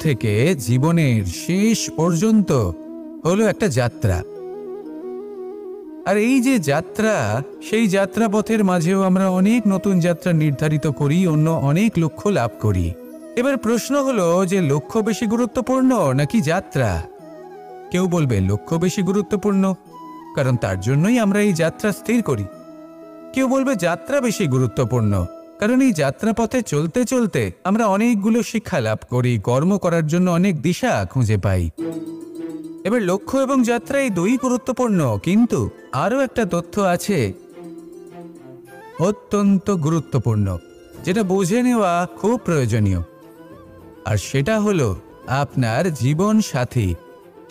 থেকে জীবনের শেষ পর্যন্ত হলো একটা যাত্রা। আর এই যে যাত্রা, সেই যাত্রা পথের মাঝেও আমরা অনেক নতুন যাত্রা নির্ধারিত করি, অন্য অনেক লক্ষ্য লাভ করি। এবার প্রশ্ন হলো যে লক্ষ্য বেশি গুরুত্বপূর্ণ নাকি যাত্রা? কেউ বলবে লক্ষ্য বেশি গুরুত্বপূর্ণ, কারণ তার জন্যই আমরা এই যাত্রা স্থির করি। কেউ বলবে যাত্রা বেশি গুরুত্বপূর্ণ, কারণ এই যাত্রা পথে চলতে চলতে আমরা অনেকগুলো শিক্ষা লাভ করি, কর্ম করার জন্য অনেক দিশা খুঁজে পাই। এবার লক্ষ্য এবং যাত্রা এই দুই গুরুত্বপূর্ণ, কিন্তু আরও একটা তথ্য আছে অত্যন্ত গুরুত্বপূর্ণ, যেটা বুঝে নেওয়া খুব প্রয়োজনীয়। আর সেটা হলো আপনার জীবন সাথী।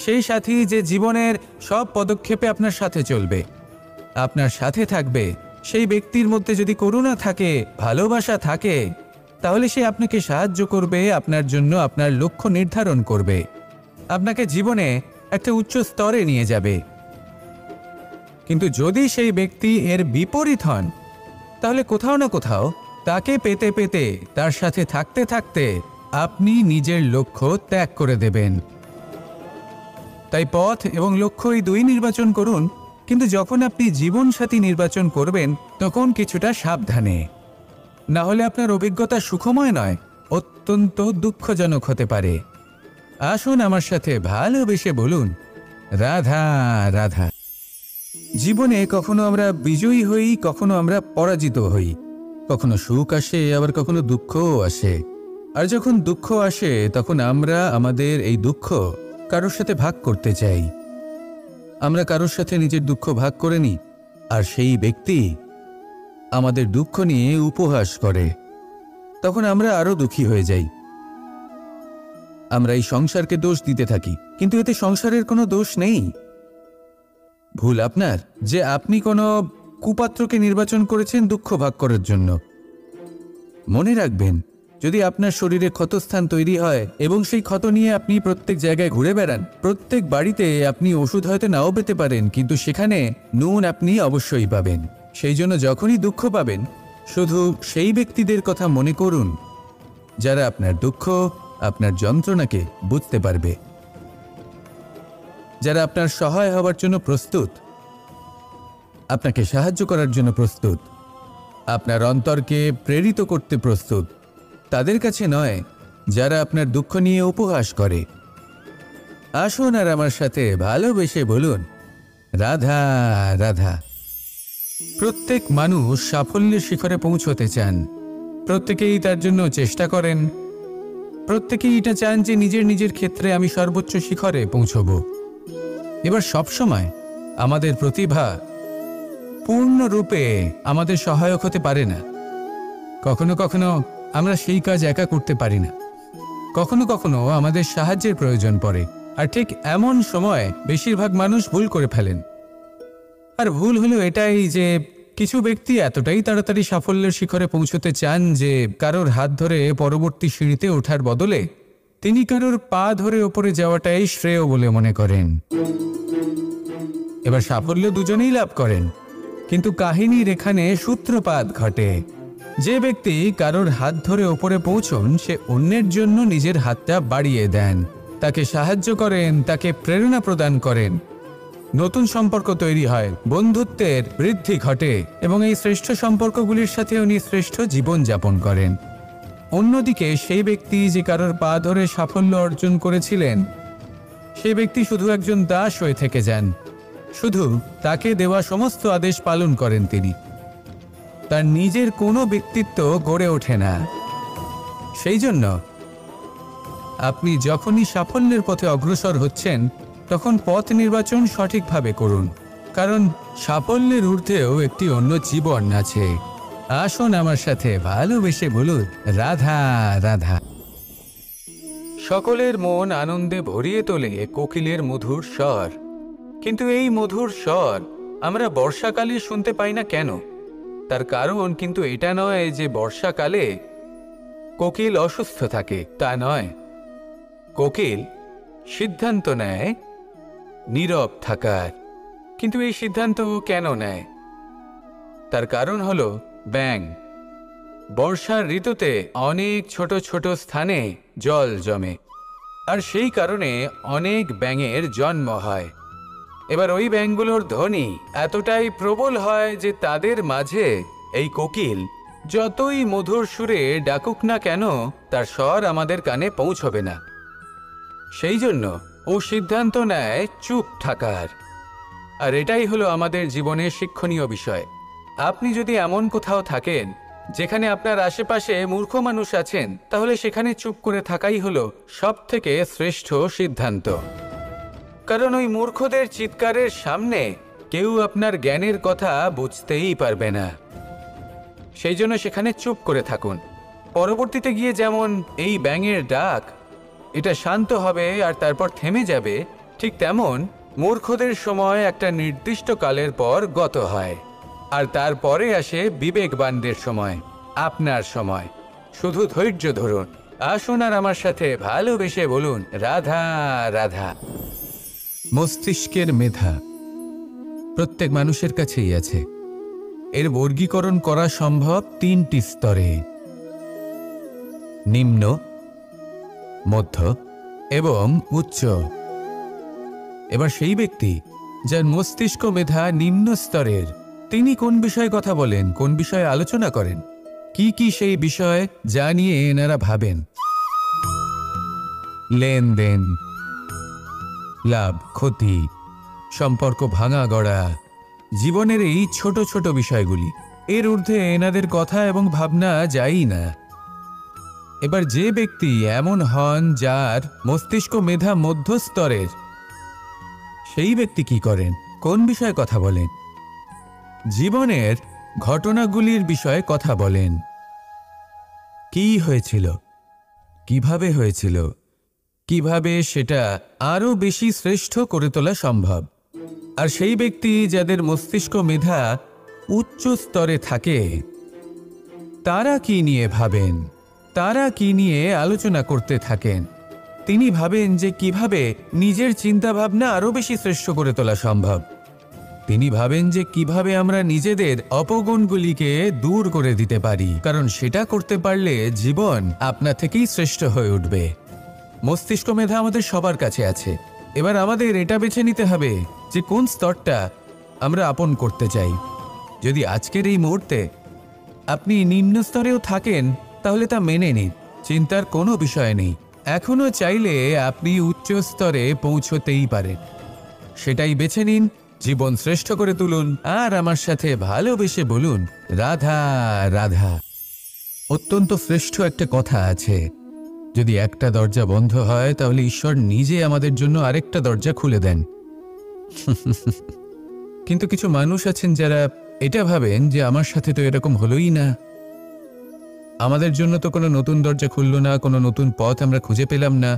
সেই সাথী যে জীবনের সব পদক্ষেপে আপনার সাথে চলবে, আপনার সাথে থাকবে। সেই ব্যক্তির মধ্যে যদি করুণা থাকে, ভালোবাসা থাকে, তাহলে সে আপনাকে সাহায্য করবে, আপনার জন্য আপনার লক্ষ্য নির্ধারণ করবে, আপনাকে জীবনে একটা উচ্চ স্তরে নিয়ে যাবে। কিন্তু যদি সেই ব্যক্তি এর বিপরীত হন, তাহলে কোথাও না কোথাও তাকে পেতে পেতে, তার সাথে থাকতে থাকতে আপনি নিজের লক্ষ্য ত্যাগ করে দেবেন। তাই পথ এবং লক্ষ্য এই দুই নির্বাচন করুন, কিন্তু যখন আপনি জীবনসাথী নির্বাচন করবেন তখন কিছুটা সাবধানে, না হলে আপনার অভিজ্ঞতা সুখময় নয়, অত্যন্ত দুঃখজনক হতে পারে। আসুন আমার সাথে ভালোবেসে বলুন, রাধা রাধা। জীবনে কখনো আমরা বিজয়ী হই, কখনো আমরা পরাজিত হই, কখনো সুখ আসে, আবার কখনো দুঃখও আসে। আর যখন দুঃখ আসে তখন আমরা আমাদের এই দুঃখ কারোর সাথে ভাগ করতে চাই। আমরা কারোর সাথে নিজের দুঃখ ভাগ করে নিই, আর সেই ব্যক্তি আমাদের দুঃখ নিয়ে উপহাস করে। তখন আমরা আরো দুঃখী হয়ে যাই। আমরা এই সংসারকে দোষ দিতে থাকি, কিন্তু এতে সংসারের কোনো দোষ নেই। ভুল আপনার যে আপনি কোনো কুপাত্রকে নির্বাচন করেছেন দুঃখ ভাগ করার জন্য। মনে রাখবেন, যদি আপনার শরীরে ক্ষতস্থান তৈরি হয় এবং সেই ক্ষত নিয়ে আপনি প্রত্যেক জায়গায় ঘুরে বেড়ান, প্রত্যেক বাড়িতে আপনি ওষুধ হয়তো নাও পেতে পারেন, কিন্তু সেখানে নুন আপনি অবশ্যই পাবেন। সেই জন্য যখনই দুঃখ পাবেন, শুধু সেই ব্যক্তিদের কথা মনে করুন যারা আপনার দুঃখ, আপনার যন্ত্রণাকে বুঝতে পারবে, যারা আপনার সহায় হওয়ার জন্য প্রস্তুত, আপনাকে সাহায্য করার জন্য প্রস্তুত, আপনার অন্তরকে প্রেরিত করতে প্রস্তুত। তাদের কাছে নয় যারা আপনার দুঃখ নিয়ে উপহাস করে। আসুন আর আমার সাথে ভালোবেসে বলুন, রাধা রাধা। প্রত্যেক মানুষ সাফল্যের শিখরে পৌঁছতে চান, প্রত্যেকেই তার জন্য চেষ্টা করেন, প্রত্যেকেই এটা চান যে নিজের নিজের ক্ষেত্রে আমি সর্বোচ্চ শিখরে পৌঁছব। এবার সবসময় আমাদের প্রতিভা পূর্ণরূপে আমাদের সহায়ক হতে পারে না। কখনো কখনো আমরা সেই কাজ একা করতে পারি না, কখনো কখনো আমাদের সাহায্যের প্রয়োজন পড়ে। আর ঠিক এমন সময় বেশিরভাগ মানুষ ভুল করে ফেলেন। আর ভুল হলো এটাই যে কিছু ব্যক্তি এতটাই তাড়াতাড়ি সাফল্যের শিখরে পৌঁছতে চান যে কারোর হাত ধরে পরবর্তী সিঁড়িতে ওঠার বদলে তিনি কারোর পা ধরে ওপরে যাওয়াটাই শ্রেয় বলে মনে করেন। এবার সাফল্য দুজনেই লাভ করেন, কিন্তু কাহিনীর এখানে সূত্রপাত ঘটে। যে ব্যক্তি কারোর হাত ধরে ওপরে পৌঁছন, সে অন্যের জন্য নিজের হাতটা বাড়িয়ে দেন, তাকে সাহায্য করেন, তাকে প্রেরণা প্রদান করেন। নতুন সম্পর্ক তৈরি হয়, বন্ধুত্বের বৃদ্ধি ঘটে, এবং এই শ্রেষ্ঠ সম্পর্কগুলির সাথে উনি শ্রেষ্ঠ জীবন যাপন করেন। অন্যদিকে সেই ব্যক্তি যে কারোর পা ধরে সাফল্য অর্জন করেছিলেন, সেই ব্যক্তি শুধু একজন দাস হয়ে থেকে যান। শুধু তাকে দেওয়া সমস্ত আদেশ পালন করেন তিনি, তার নিজের কোনো ব্যক্তিত্ব গড়ে ওঠে না। সেই জন্য আপনি যখনই সাফল্যের পথে অগ্রসর হচ্ছেন, তখন পথ নির্বাচন সঠিকভাবে করুন, কারণ সাফল্যের ঊর্ধ্বেও একটি অন্য জীবন আছে। আসুন আমার সাথে ভালোবেসে বলুন, রাধা রাধা। সকলের মন আনন্দে ভরিয়ে তোলে কোকিলের মধুর স্বর, কিন্তু এই মধুর স্বর আমরা বর্ষাকালে শুনতে পাই না কেন? তার কারণ কিন্তু এটা নয় যে বর্ষাকালে কোকিল অসুস্থ থাকে, তা নয়। কোকিল সিদ্ধান্ত নেয় নীরব থাকার, কিন্তু এই সিদ্ধান্ত কেন নেয়? তার কারণ হলো ব্যাঙ। বর্ষার ঋতুতে অনেক ছোট ছোট স্থানে জল জমে, আর সেই কারণে অনেক ব্যাঙের জন্ম হয়। এবার ওই ব্যাঙগুলোর ধ্বনি এতটাই প্রবল হয় যে তাদের মাঝে এই কোকিল যতই মধুর সুরে ডাকুক না কেন তার স্বর আমাদের কানে পৌঁছবে না। সেই জন্য ও সিদ্ধান্ত নেয় চুপ থাকার। আর এটাই হলো আমাদের জীবনের শিক্ষণীয় বিষয়। আপনি যদি এমন কোথাও থাকেন যেখানে আপনার আশেপাশে মূর্খ মানুষ আছেন, তাহলে সেখানে চুপ করে থাকাই হলো সবথেকে শ্রেষ্ঠ সিদ্ধান্ত। কারণ ওই মূর্খদের চিৎকারের সামনে কেউ আপনার জ্ঞানের কথা বুঝতেই পারবে না। সেই জন্য সেখানে চুপ করে থাকুন। পরবর্তীতে গিয়ে যেমন এই ব্যাঙের ডাক এটা শান্ত হবে আর তারপর থেমে যাবে, ঠিক তেমন মূর্খদের সময় একটা নির্দিষ্ট কালের পর গত হয়। আর তারপরে আসে বিবেকবানদের সময়, আপনার সময়। শুধু ধৈর্য ধরুন। আসুন আর আমার সাথে ভালোবেসে বলুন, রাধা রাধা। মস্তিষ্কের মেধা প্রত্যেক মানুষের কাছেই আছে। এর বর্গীকরণ করা সম্ভব তিনটি স্তরে: নিম্ন, মধ্য এবং উচ্চ। এবার সেই ব্যক্তি যার মস্তিষ্ক মেধা নিম্ন স্তরের, তিনি কোন বিষয়ে কথা বলেন, কোন বিষয়ে আলোচনা করেন, কি সেই বিষয় যা নিয়ে এনারা ভাবেন? লেনদেন, লাভ ক্ষতি, সম্পর্ক ভাঙা গড়া, জীবনের এই ছোট ছোট বিষয়গুলি। এর ঊর্ধ্বে এনাদের কথা এবং ভাবনা যায়ই না। এবার যে ব্যক্তি এমন হন যার মস্তিষ্ক মেধা মধ্যস্তরের, সেই ব্যক্তি কি করেন, কোন বিষয়ে কথা বলেন? জীবনের ঘটনাগুলির বিষয়ে কথা বলেন। কি হয়েছিল, কিভাবে হয়েছিল, কিভাবে সেটা আরো বেশি শ্রেষ্ঠ করে তোলা সম্ভব। আর সেই ব্যক্তি যাদের মস্তিষ্ক মেধা উচ্চ স্তরে থাকে, তারা কি নিয়ে ভাবেন, তারা কি নিয়ে আলোচনা করতে থাকেন? তিনি ভাবেন যে কিভাবে নিজের চিন্তাভাবনা আরো বেশি শ্রেষ্ঠ করে তোলা সম্ভব। তিনি ভাবেন যে কিভাবে আমরা নিজেদের অপগুণগুলিকে দূর করে দিতে পারি, কারণ সেটা করতে পারলে জীবন আপনা থেকেই শ্রেষ্ঠ হয়ে উঠবে। মস্তিষ্ক মেধা আমাদের সবার কাছে আছে। এবার আমাদের এটা বেছে নিতে হবে যে কোন স্তরটা আমরা আপন করতে চাই। যদি আজকের এই মুহূর্তে আপনি নিম্ন স্তরেও থাকেন, তাহলে তা মেনে নিন, চিন্তার কোনো বিষয় নেই। এখনো চাইলে আপনি উচ্চ স্তরে পৌঁছতেই পারেন। সেটাই বেছে নিন, জীবন শ্রেষ্ঠ করে তুলুন আর আমার সাথে ভালোবেসে বলুন, রাধা রাধা। অত্যন্ত শ্রেষ্ঠ একটা কথা আছে, যদি একটা দরজা বন্ধ হয় তাহলে ঈশ্বর নিজে আমাদের জন্য আরেকটা দরজা খুলে দেন। কিন্তু কিছু মানুষ আছেন যারা এটা ভাবেন যে আমার সাথে তো এরকম হলোই না, আমাদের জন্য তো কোনো নতুন দরজা খুলল না, কোনো নতুন পথ আমরা খুঁজে পেলাম না।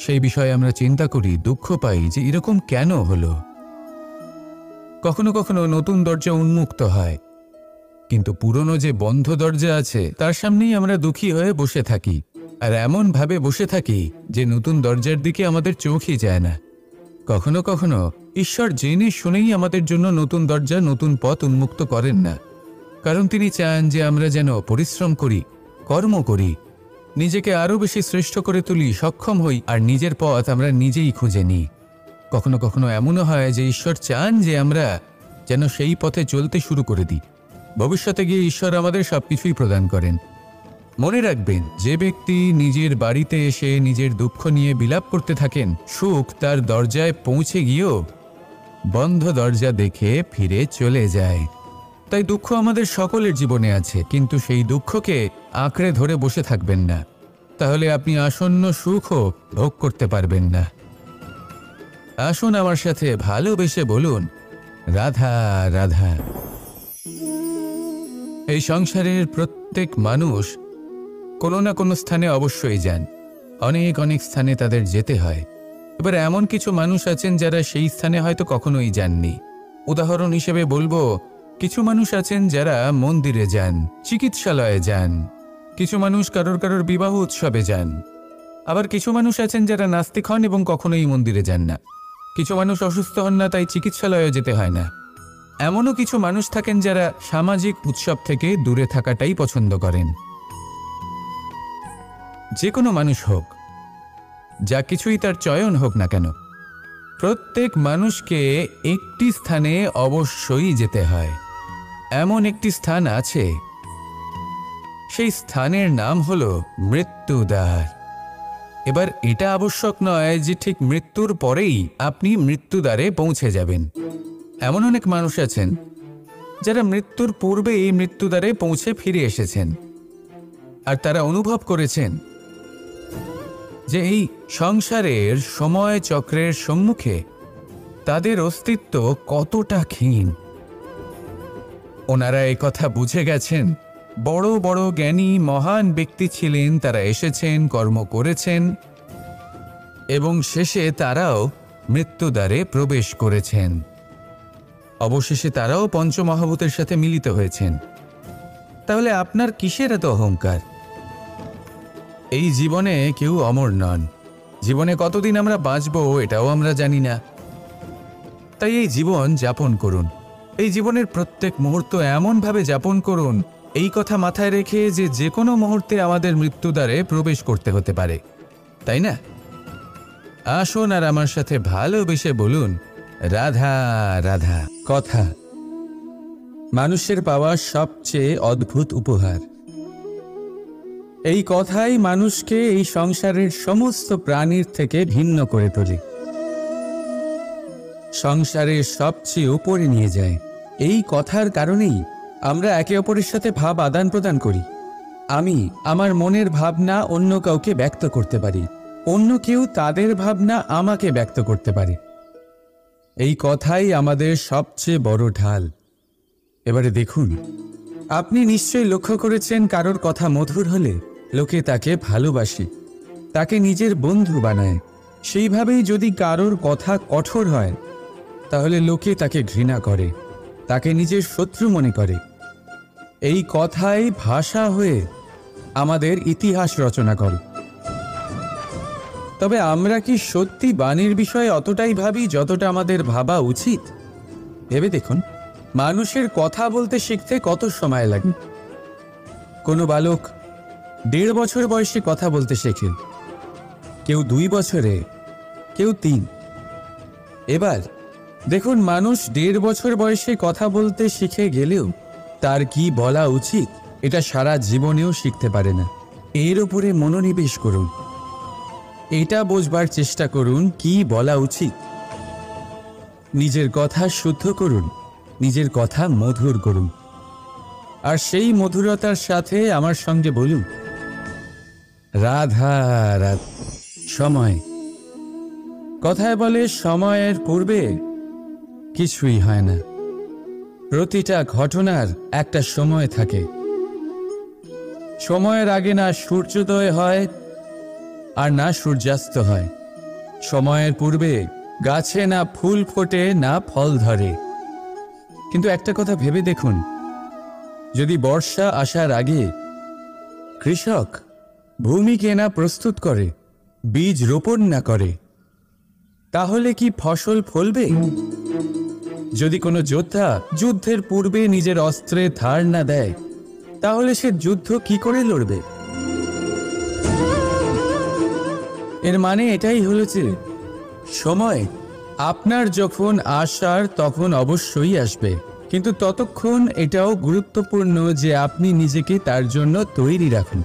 সেই বিষয়ে আমরা চিন্তা করি, দুঃখ পাই যে এরকম কেন হলো। কখনো কখনো নতুন দরজা উন্মুক্ত হয়, কিন্তু পুরনো যে বন্ধ দরজা আছে তার সামনেই আমরা দুঃখী হয়ে বসে থাকি। আর এমন ভাবে বসে থাকি যে নতুন দরজার দিকে আমাদের চোখই যায় না। কখনো কখনো ঈশ্বর জেনে শুনেই আমাদের জন্য নতুন দরজা, নতুন পথ উন্মুক্ত করেন না, কারণ তিনি চান যে আমরা যেন পরিশ্রম করি, কর্ম করি, নিজেকে আরো বেশি শ্রেষ্ঠ করে তুলি, সক্ষম হই, আর নিজের পথ আমরা নিজেই খুঁজে নিই। কখনো কখনো এমনও হয় যে ঈশ্বর চান যে আমরা যেন সেই পথে চলতে শুরু করে দিই। ভবিষ্যতে গিয়ে ঈশ্বর আমাদের সবকিছুই প্রদান করেন। মনে রাখবেন, যে ব্যক্তি নিজের বাড়িতে এসে নিজের দুঃখ নিয়ে বিলাপ করতে থাকেন, সুখ তার দরজায় পৌঁছে গিয়েও বন্ধ দরজা দেখে ফিরে চলে যায়। তাই দুঃখ আমাদের সকলের জীবনে আছে, কিন্তু সেই দুঃখকে আঁকড়ে ধরে বসে থাকবেন না, তাহলে আপনি আসন্ন সুখও ভোগ করতে পারবেন না। আসুন আমার সাথে ভালোবেসে বলুন, রাধা রাধা। এই সংসারের প্রত্যেক মানুষ কোনো না কোনো স্থানে অবশ্যই যান, অনেক অনেক স্থানে তাদের যেতে হয়। এবার এমন কিছু মানুষ আছেন যারা সেই স্থানে হয়তো কখনোই যাননি। উদাহরণ হিসেবে বলবো, কিছু মানুষ আছেন যারা মন্দিরে যান, চিকিৎসালয়ে যান, কিছু মানুষ কারোর বিবাহ উৎসবে যান, আবার কিছু মানুষ আছেন যারা নাস্তিক হন এবং কখনোই মন্দিরে যান না। কিছু মানুষ অসুস্থ হন না, তাই চিকিৎসালয়ে যেতে হয় না। এমনও কিছু মানুষ থাকেন যারা সামাজিক উৎসব থেকে দূরে থাকাটাই পছন্দ করেন। যে কোনো মানুষ হোক, যা কিছুই তার চয়ন হোক না কেন, প্রত্যেক মানুষকে একটি স্থানে অবশ্যই যেতে হয়। এমন একটি স্থান আছে, সেই স্থানের নাম হলো মৃত্যুদ্বার। এবার এটা আবশ্যক নয় যে ঠিক মৃত্যুর পরেই আপনি মৃত্যুদ্বারে পৌঁছে যাবেন। এমন অনেক মানুষ আছেন যারা মৃত্যুর পূর্বেই মৃত্যুদ্বারে পৌঁছে ফিরে এসেছেন, আর তারা অনুভব করেছেন যে এই সংসারের সময় চক্রের সম্মুখে তাদের অস্তিত্ব কতটা ক্ষীণ। ওনারা এই কথা বুঝে গেছেন। বড় বড় জ্ঞানী মহান ব্যক্তি ছিলেন, তারা এসেছেন, কর্ম করেছেন এবং শেষে তারাও মৃত্যুদ্বারে প্রবেশ করেছেন। অবশেষে তারাও পঞ্চমহাভূতের সাথে মিলিত হয়েছেন। তাহলে আপনার কিসের এত অহংকার? এই জীবনে কেউ অমর নন। জীবনে কতদিন আমরা বাঁচবো এটাও আমরা জানি না। তাই এই জীবন যাপন করুন। এই জীবনের প্রত্যেক মুহূর্ত এমনভাবে যাপন করুন, এই কথা মাথায় রেখে যে কোনো মুহূর্তে আমাদের মৃত্যুদ্বারে প্রবেশ করতে হতে পারে, তাই না? আসুন আর আমার সাথে ভালোবেসে বলুন, রাধা রাধা। কথা মানুষের পাওয়া সবচেয়ে অদ্ভুত উপহার। এই কথাই মানুষকে এই সংসারের সমস্ত প্রাণীর থেকে ভিন্ন করে তোলে, সংসারের সবচেয়ে উপরে নিয়ে যায়। এই কথার কারণেই আমরা একে অপরের সাথে ভাব আদান প্রদান করি। আমি আমার মনের ভাবনা অন্য কাউকে ব্যক্ত করতে পারি, অন্য কেউ তাদের ভাবনা আমাকে ব্যক্ত করতে পারে। এই কথাই আমাদের সবচেয়ে বড় ঢাল। এবারে দেখুন, আপনি নিশ্চয়ই লক্ষ্য করেছেন কারোর কথা মধুর হলে লোকে তাকে ভালোবাসে, তাকে নিজের বন্ধু বানায়। সেইভাবেই যদি কারোর কথা কঠোর হয় তাহলে লোকে তাকে ঘৃণা করে, তাকে নিজের শত্রু মনে করে। এই কথাই ভাষা হয়ে আমাদের ইতিহাস রচনা করে। তবে আমরা কি সত্যি বাণীর বিষয়ে অতটাই ভাবি যতটা আমাদের ভাবা উচিত? ভেবে দেখুন, মানুষের কথা বলতে শিখতে কত সময় লাগে। কোনো বালক 1.5 বছর বয়সে কথা বলতে শেখে, কেউ 2 বছরে, কেউ 3। এবার দেখুন, মানুষ 1.5 বছর বয়সে কথা বলতে শিখে গেলেও তার কি বলা উচিত এটা সারা জীবনেও শিখতে পারে না। এর উপরে মনোনিবেশ করুন, এটা বোঝবার চেষ্টা করুন কি বলা উচিত। নিজের কথা শুদ্ধ করুন, নিজের কথা মধুর করুন, আর সেই মধুরতার সাথে আমার সঙ্গে বলুন, রাধা রাধা। সময়, কথায় বলে সময়ের পূর্বে কিছুই হয় না। প্রতিটা ঘটনার একটা সময় থাকে। সময়ের আগে না সূর্যোদয় হয় আর না সূর্যাস্ত হয়। সময়ের পূর্বে গাছে না ফুল ফোটে না ফল ধরে। কিন্তু একটা কথা ভেবে দেখুন, যদি বর্ষা আসার আগে কৃষক ভূমিকে না প্রস্তুত করে, বীজ রোপণ না করে, তাহলে কি ফসল ফলবে? যদি কোনো যোদ্ধা যুদ্ধের পূর্বে নিজের অস্ত্রে ধার না দেয়, তাহলে সে যুদ্ধ কি করে লড়বে? এর মানে এটাই হলো যে সময় আপনার যখন আসার তখন অবশ্যই আসবে, কিন্তু ততক্ষণ এটাও গুরুত্বপূর্ণ যে আপনি নিজেকে তার জন্য তৈরি রাখুন।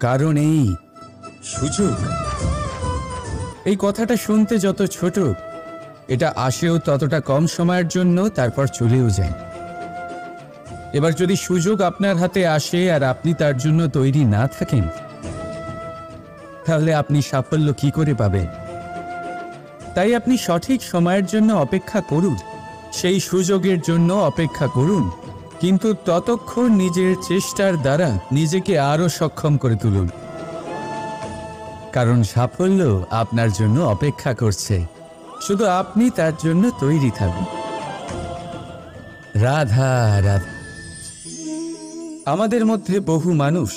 কারণ এই সুযোগ, এই কথাটা শুনতে যত ছোট, এটা আসেও ততটা কম সময়ের জন্য, তারপর চলেও যায়। এবার যদি সুযোগ আপনার হাতে আসে আর আপনি তার জন্য তৈরি না থাকেন, তাহলে আপনি সাফল্য কি করে পাবেন? তাই আপনি সঠিক সময়ের জন্য অপেক্ষা করুন, সেই সুযোগের জন্য অপেক্ষা করুন, কিন্তু ততক্ষণ নিজের চেষ্টার দ্বারা নিজেকে আরো সক্ষম করে তুলুন। কারণ সাফল্য আপনার জন্য অপেক্ষা করছে, শুধু আপনি তার জন্য তৈরি থাকুন। রাধা রাধা। আমাদের মধ্যে বহু মানুষ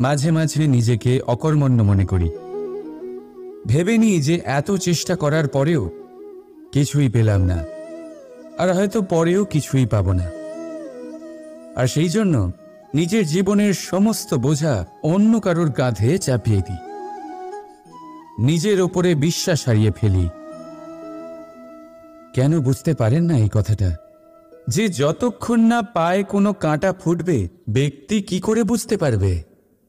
মাঝে মাঝে নিজেকে অকর্মণ্য মনে করি, ভেবে নিই যে এত চেষ্টা করার পরেও কিছুই পেলাম না, আর হয়তো পরেও কিছুই পাব না। আর সেই জন্য নিজের জীবনের সমস্ত বোঝা অন্য কারোর কাঁধে চাপিয়ে দিই। নিজের ওপরে বিশ্বাস হারিয়ে ফেলি। কেন বুঝতে পারেন না এই কথাটা? যে যতক্ষণ না পায়ে কোনো কাঁটা ফুটবে, ব্যক্তি কি করে বুঝতে পারবে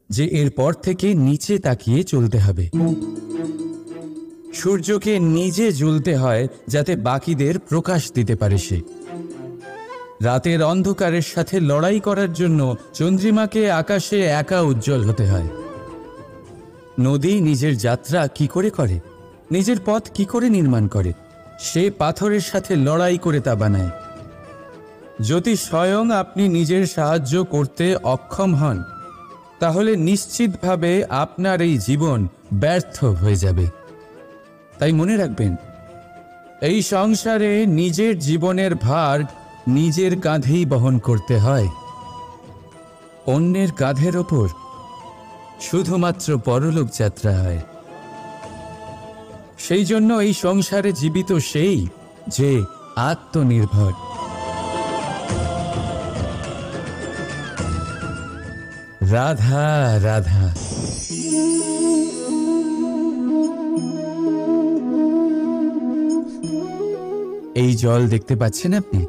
যে এরপর থেকে নিচে তাকিয়ে চলতে হবে? সূর্যকে নিজে জ্বলতে হয় যাতে বাকিদের প্রকাশ দিতে পারে সে। রাতের অন্ধকারের সাথে লড়াই করার জন্য চন্দ্রিমাকে আকাশে একা উজ্জ্বল হতে হয়। নদী নিজের যাত্রা কি করে করে, নিজের পথ কি করে নির্মাণ করে? সে পাথরের সাথে লড়াই করে তা বানায়। যদি স্বয়ং আপনি নিজের সাহায্য করতে অক্ষম হন, তাহলে নিশ্চিতভাবে আপনার এই জীবন ব্যর্থ হয়ে যাবে। তাই মনে রাখবেন, এই সংসারে নিজের জীবনের ভার নিজের কাঁধেই বহন করতে হয়। অন্যের কাঁধের ওপর শুধুমাত্র পরলোক যাত্রা হয়। সেই জন্য এই সংসারে জীবিত সেই যে আত্মনির্ভর। রাধা রাধা। এই জল দেখতে পাচ্ছেন আপনি?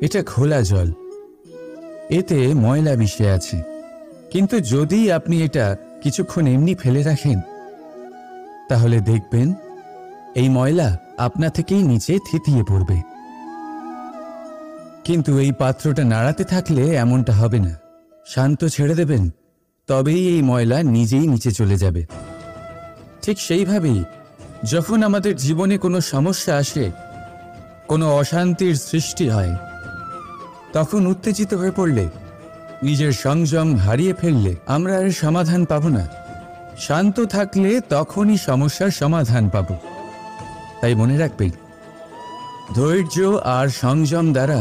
এটা খোলা জল, এতে ময়লা মিশে আছে। কিন্তু যদি আপনি এটা কিছুক্ষণ এমনি ফেলে রাখেন, তাহলে দেখবেন এই ময়লা আপনা থেকেই নিচে থিতিয়ে পড়বে। কিন্তু এই পাত্রটা নাড়াতে থাকলে এমনটা হবে না। শান্ত ছেড়ে দেবেন, তবেই এই ময়লা নিজেই নিচে চলে যাবে। ঠিক সেইভাবেই যখন আমাদের জীবনে কোনো সমস্যা আসে, কোনো অশান্তির সৃষ্টি হয়, তখন উত্তেজিত হয়ে পড়লে, নিজের সংযম হারিয়ে ফেললে আমরা এর সমাধান পাব না। শান্ত থাকলে তখনই সমস্যার সমাধান পাব। তাই মনে রাখবেন, ধৈর্য আর সংযম দ্বারা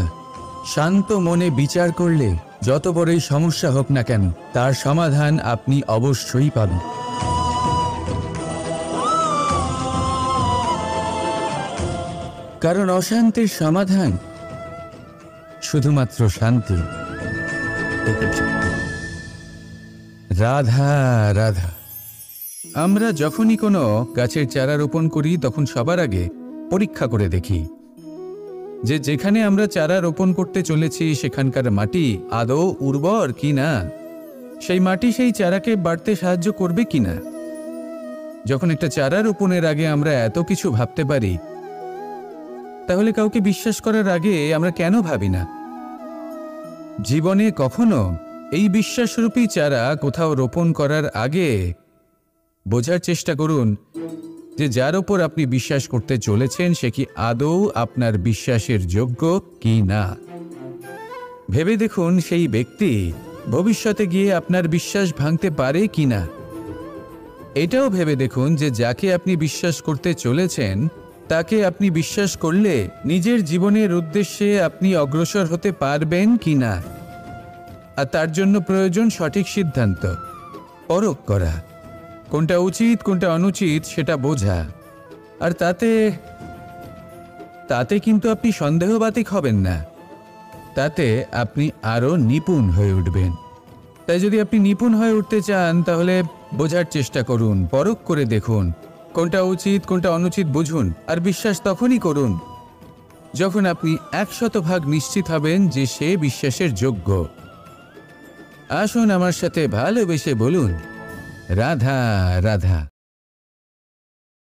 শান্ত মনে বিচার করলে যত বড়ই সমস্যা হোক না কেন, তার সমাধান আপনি অবশ্যই পাবেন। কারণ অশান্তির সমাধান শুধুমাত্র শান্তি। রাধা রাধা। আমরা যখনই কোনো গাছের চারা রোপণ করি, তখন সবার আগে পরীক্ষা করে দেখি যে যেখানে আমরা চারা রোপণ করতে চলেছি সেখানকার মাটি আদৌ উর্বর কি না, সেই মাটি সেই চারাকে বাড়তে সাহায্য করবে কিনা। যখন একটা চারা রোপণের আগে আমরা এত কিছু ভাবতে পারি, তাহলে কাউকে বিশ্বাস করার আগে আমরা কেন ভাবি না? জীবনে কখনো এই বিশ্বাসরূপী চারা কোথাও রোপণ করার আগে বোঝার চেষ্টা করুন যে যার ওপর আপনি বিশ্বাস করতে চলেছেন সে কি আদৌ আপনার বিশ্বাসের যোগ্য কি না। ভেবে দেখুন সেই ব্যক্তি ভবিষ্যতে গিয়ে আপনার বিশ্বাস ভাঙতে পারে কি না। এটাও ভেবে দেখুন যে যাকে আপনি বিশ্বাস করতে চলেছেন তাকে আপনি বিশ্বাস করলে নিজের জীবনের উদ্দেশ্যে আপনি অগ্রসর হতে পারবেন কি না। আর তার জন্য প্রয়োজন সঠিক সিদ্ধান্ত, পরখ করা, কোনটা উচিত কোনটা অনুচিত সেটা বোঝা। আর তাতে কিন্তু আপনি সন্দেহবাতিক হবেন না, তাতে আপনি আরো নিপুণ হয়ে উঠবেন। তাই যদি আপনি নিপুণ হয়ে উঠতে চান, তাহলে বোঝার চেষ্টা করুন, পরখ করে দেখুন, কোনটা উচিত কোনটা অনুচিত বুঝুন। আর বিশ্বাস তখনই করুন যখন আপনি 100% নিশ্চিত হবেন যে সে বিশ্বাসের যোগ্য। আসুন আমার সাথে ভালোবেসে বলুন, রাধা রাধা।